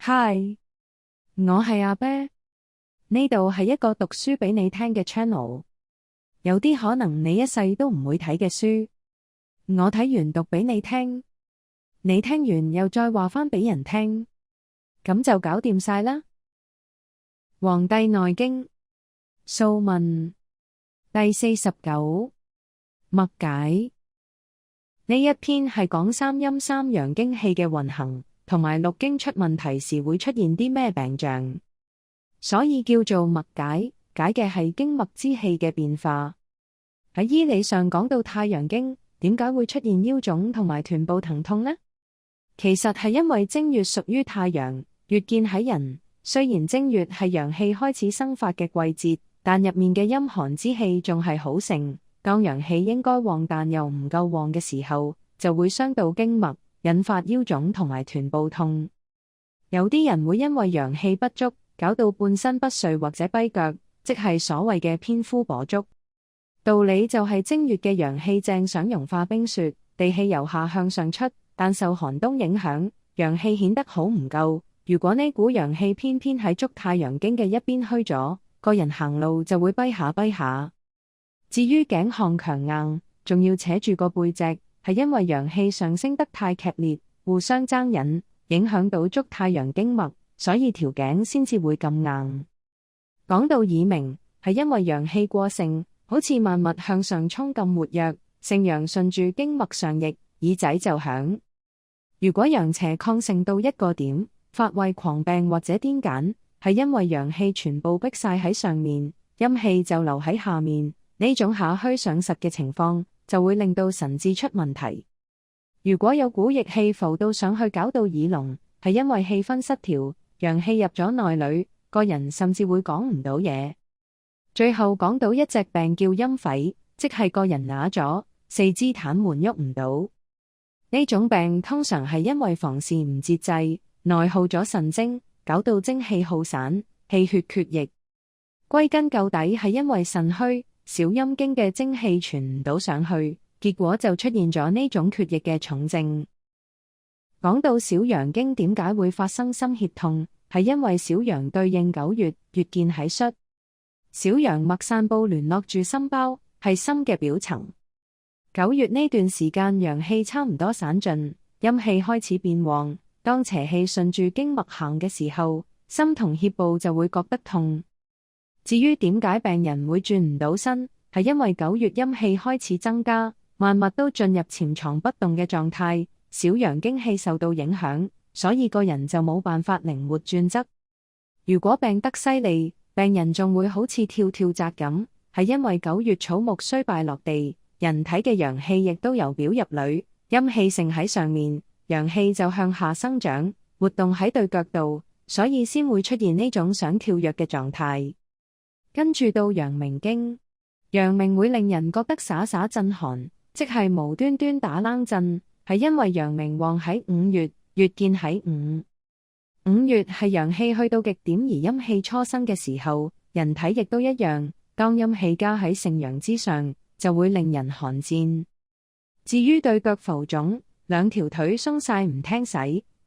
嗨，我係阿啤，呢度係一個讀書俾你聽嘅 channel，有啲可能你一世都唔會睇嘅書，我睇完讀俾你聽，你聽完又再話返俾人聽，咁就搞掂晒啦。《黃帝內經·素問》第49，脈解。呢一篇係講三陰三陽經氣嘅運行，同埋六經出問題時會出現啲咩病象，所以叫做脈解，解嘅係經脈之氣嘅變化。喺醫理上講到太陽經，點解會出現腰腫同埋臀部疼痛呢？其實係因為正月屬於太陽，月見喺人。雖然正月係陽氣開始生發嘅季節，但入面嘅陰寒之氣仲係好盛。當陽氣應該旺但又唔夠旺嘅時候，就會傷到經脈，引發腰腫同埋臀部痛。有啲人會因為陽氣不足，搞到半身不遂或者跛腳，即係所謂嘅偏枯跛足。道理就係正月嘅陽氣正想融化冰雪，地氣由下向上出，但受寒冬影響，陽氣顯得好唔夠。如果呢股陽氣偏偏喺足太陽經嘅一邊虛咗，個人行路就會跛下跛下。至於頸項強硬，仲要扯住個背脊，係因為陽氣上升得太劇烈，互相爭引，影響到足太陽經脈，所以條頸先至會咁硬。講到耳鳴，係因為陽氣過盛，好似萬物向上衝咁活躍，盛陽順住經脈上逆，耳仔就響。如果陽邪亢盛到一個點，發為狂病或者癲癇，係因為陽氣全部逼晒喺上面，陰氣就留喺下面，呢種下虛上實嘅情況，就會令到神志出問題。如果有股逆氣浮到上去搞到耳聾，係因為氣分失調，陽氣入咗內裏，個人甚至會講唔到嘢。最後講到一隻病叫陰痱，即係個人啞咗，四肢癱瘓喐唔到。呢種病通常係因為房事唔節制，內耗咗腎精，搞到精氣耗散，氣血缺液。歸根究底係因為腎虛，少陰經嘅精氣傳唔到上去，結果就出現咗呢種缺液嘅重症。講到小陽經點解會發生心脅痛，係因為小陽對應9月，月見喺戌。小陽脈散布聯絡住心包，係心嘅表層。9月呢段時間陽氣差唔多散盡，陰氣開始變旺。當邪氣順住經脈行嘅時候，心同脅部就會覺得痛。至於點解病人會轉唔到身，係因為9月陰氣開始增加，萬物都進入潛藏不動嘅狀態，小陽經氣受到影響，所以個人就冇辦法靈活轉側。如果病得犀利，病人仲會好似跳跳紮咁，係因為9月草木衰敗落地，人體嘅陽氣亦都由表入裏，陰氣盛喺上面，陽氣就向下生長，活動喺對腳度，所以先會出現呢種想跳躍嘅狀態。跟住到陽明經，陽明會令人覺得灑灑震寒，即係無端端打冷震，係因為陽明旺喺5月，月見喺5。5月係陽氣去到極點而陰氣初生嘅時候，人體亦都一樣，當陰氣加喺盛陽之上，就會令人寒戰。至於對腳浮腫，兩條腿鬆晒唔聽使，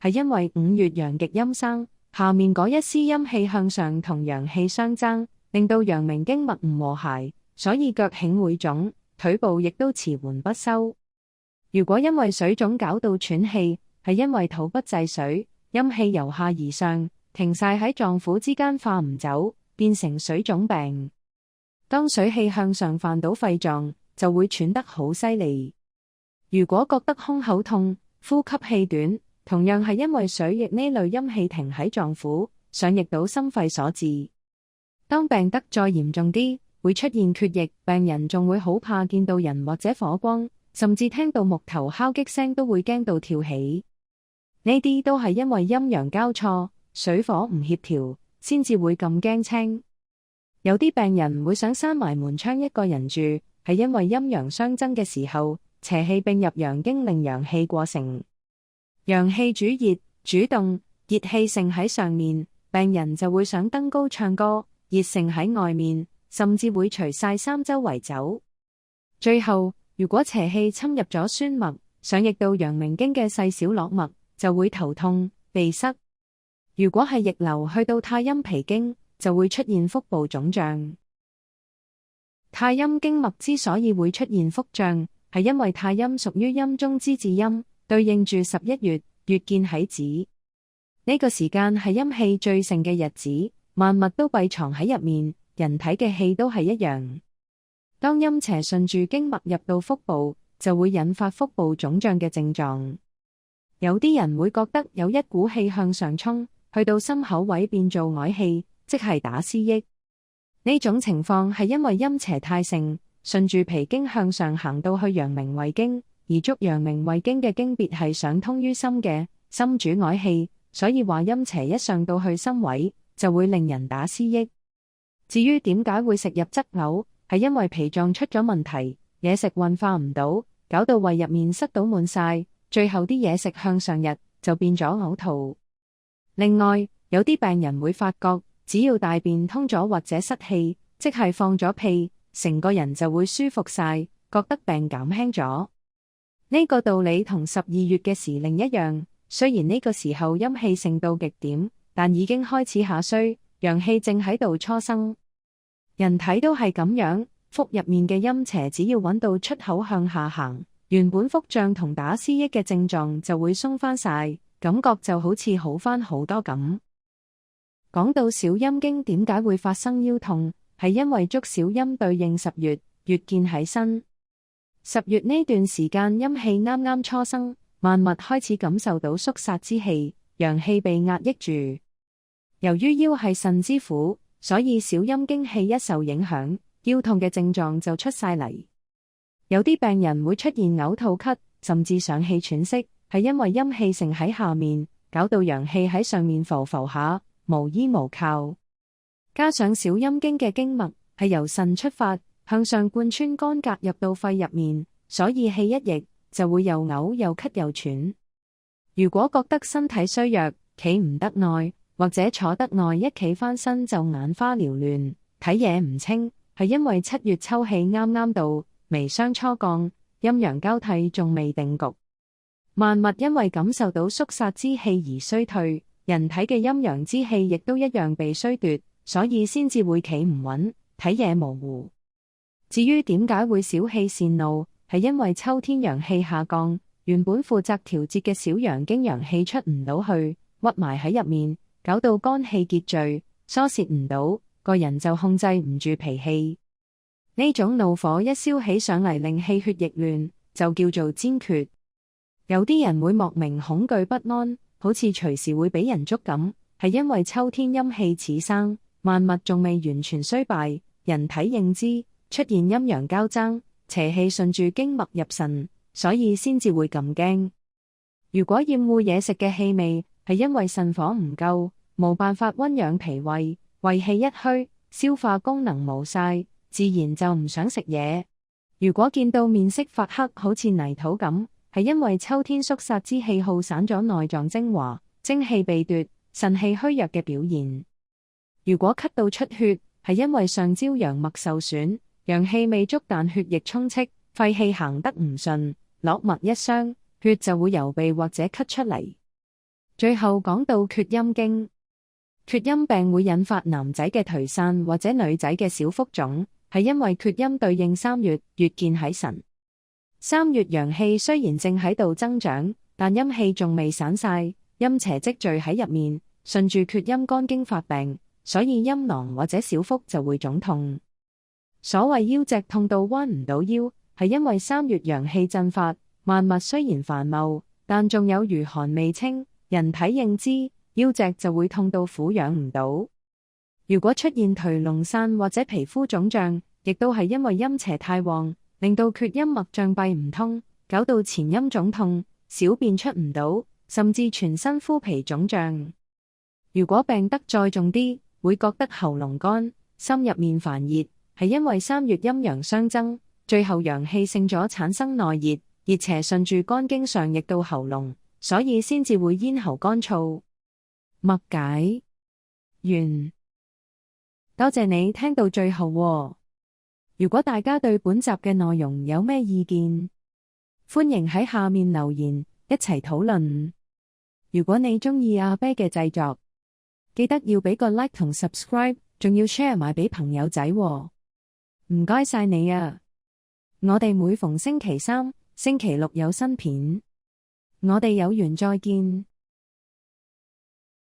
係因為5月陽極陰生，下面嗰一絲陰氣向上同陽氣相爭，令到陽明經脈唔和諧，所以腳跫會腫，腿部亦都遲緩不收。如果因為水腫搞到喘氣，係因為土不制水，陰氣由下而上，停晒喺臟腑之間化唔走，變成水腫病。當水氣向上犯到肺臟，就會喘得好犀利。如果覺得胸口痛、呼吸氣短，同樣係因為水液呢類陰氣停喺臟腑，上逆到心肺所致。當病得再嚴重啲，會出現缺液，病人仲會好怕見到人或者火光，甚至聽到木頭敲擊聲都會驚到跳起。呢啲都係因為陰陽交錯、水火唔協調，先至會咁驚青。有啲病人會想閂埋門窗一個人住，係因為陰陽相爭嘅時候，邪氣並入陽經，令陽氣過盛。陽氣主熱、主動，熱氣盛喺上面，病人就會想登高唱歌；熱盛喺外面，甚至會除晒衫周圍走。最後，如果邪氣侵入咗宣脈，上逆到陽明經嘅細小絡脈，就會頭痛、鼻塞。如果係逆流去到太陰脾經，就會出現腹部腫脹。太陰經脈之所以會出現腹脹，係因為太陰屬於陰中之至陰，對應住11月，月見喺子。呢個時間係陰氣最盛嘅日子，萬物都閉藏喺入面，人體嘅氣都係一樣。當陰邪順住經脈入到腹部，就會引發腹部腫脹嘅症狀。有啲人會覺得有一股氣向上衝，去到心口位變做嗳氣，即係打思噎。呢種情況係因為陰邪太盛，順住脾經向上行到去陽明胃經，而足陽明胃經嘅經別係上通於心嘅，心主嗳氣，所以話陰邪一上到去心位，就會令人打思噎。至於點解會食入則嘔，係因為脾臟出咗問題，嘢食運化唔到，搞到胃入面塞到滿晒，最後啲嘢食向上溢，就變咗嘔吐。另外，有啲病人會發覺，只要大便通咗或者失氣，即係放咗屁，成個人就會舒服晒，覺得病減輕咗。呢個道理同12月嘅時令一樣，雖然呢個時候陰氣盛到極點，但已經開始下衰，陽氣正喺度初生。人體都係咁樣，腹入面嘅陰邪只要揾到出口向下行，原本腹脹同打思噎嘅症狀就會鬆返晒，感覺就好似好返好多咁。講到小陰經點解會發生腰痛，係因為足小陰對應10月，月見喺身。10月呢段時間陰氣啱啱初生，萬物開始感受到肅殺之氣，陽氣被壓抑住。由於腰係腎之府，所以小陰經氣一受影響，腰痛嘅症狀就出晒嚟。有啲病人會出現嘔吐咳，甚至上氣喘息，係因為陰氣盛喺下面，搞到陽氣喺上面浮浮下，無依無靠。加上小陰經嘅經脈係由腎出發，向上貫穿肝膈入到肺入面，所以氣一逆就會又嘔又咳又喘。如果覺得身體衰弱，企唔得耐，或者坐得耐，一企翻身就眼花繚亂，睇嘢唔清，係因為7月秋氣啱啱到，微霜初降，陰陽交替仲未定局。萬物因為感受到肅殺之氣而衰退，人體嘅陰陽之氣亦都一樣被衰奪，所以先至會企唔穩，睇嘢模糊。至於點解會小氣善怒，係因為秋天陽氣下降，原本負責調節嘅小陽經陽氣出唔到去，屈埋喺入面，搞到肝氣結聚，疏泄唔到，個人就控制唔住脾氣。呢種怒火一燒起上嚟，令氣血逆亂，就叫做煎厥。有啲人會莫名恐懼不安，好似隨時會俾人捉咁，係因為秋天陰氣始生，萬物仲未完全衰敗，人體應知出現陰陽交爭，邪氣順住經脈入腎，所以先至會咁驚。如果厭惡嘢食嘅氣味，係因為腎火唔夠，冇辦法溫養脾胃，胃氣一虛，消化功能冇晒，自然就唔想食嘢。如果見到面色發黑，好似泥土咁，係因為秋天肅殺之氣耗散咗內臟精華，精氣被奪，腎氣虛弱嘅表現。如果咳到出血，係因為上焦陽脈受損，陽氣未足，但血液充斥，肺氣行得唔順，絡脈一傷，血就會由鼻或者咳出嚟。最後講到厥陰經，厥陰病會引發男仔嘅頹散或者女仔嘅小腹腫，係因為厥陰對應3月，月見喺神。3月陽氣雖然正喺度增長，但陰氣仲未散晒，陰邪積聚喺入面，順住厥陰肝經發病，所以陰囊或者小腹就會腫痛。所謂腰脊痛到彎唔到腰，係因為3月陽氣振發，萬物雖然繁茂，但仲有餘寒未清，人體應知，腰脊就會痛到俯仰唔到。如果出現頹龍散或者皮膚腫脹，亦都係因為陰邪太旺，令到厥陰脈障閉唔通，搞到前陰腫痛，小便出唔到，甚至全身膚皮腫脹。如果病得再重啲，會覺得喉嚨乾，心入面煩熱，係因為3月陰陽相爭，最後陽氣盛咗產生內熱，熱邪順住肝經上逆到喉嚨，所以先至會咽喉乾燥。脈解完，多謝你聽到最後喎。如果大家對本集嘅內容有咩意見，歡迎喺下面留言，一齊討論。如果你鍾意阿啤嘅製作，記得要俾個 like 同 subscribe， 仲要 share 埋俾朋友仔喎。唔該晒你啊！我哋每逢星期三、星期六有新片，我哋有緣再見。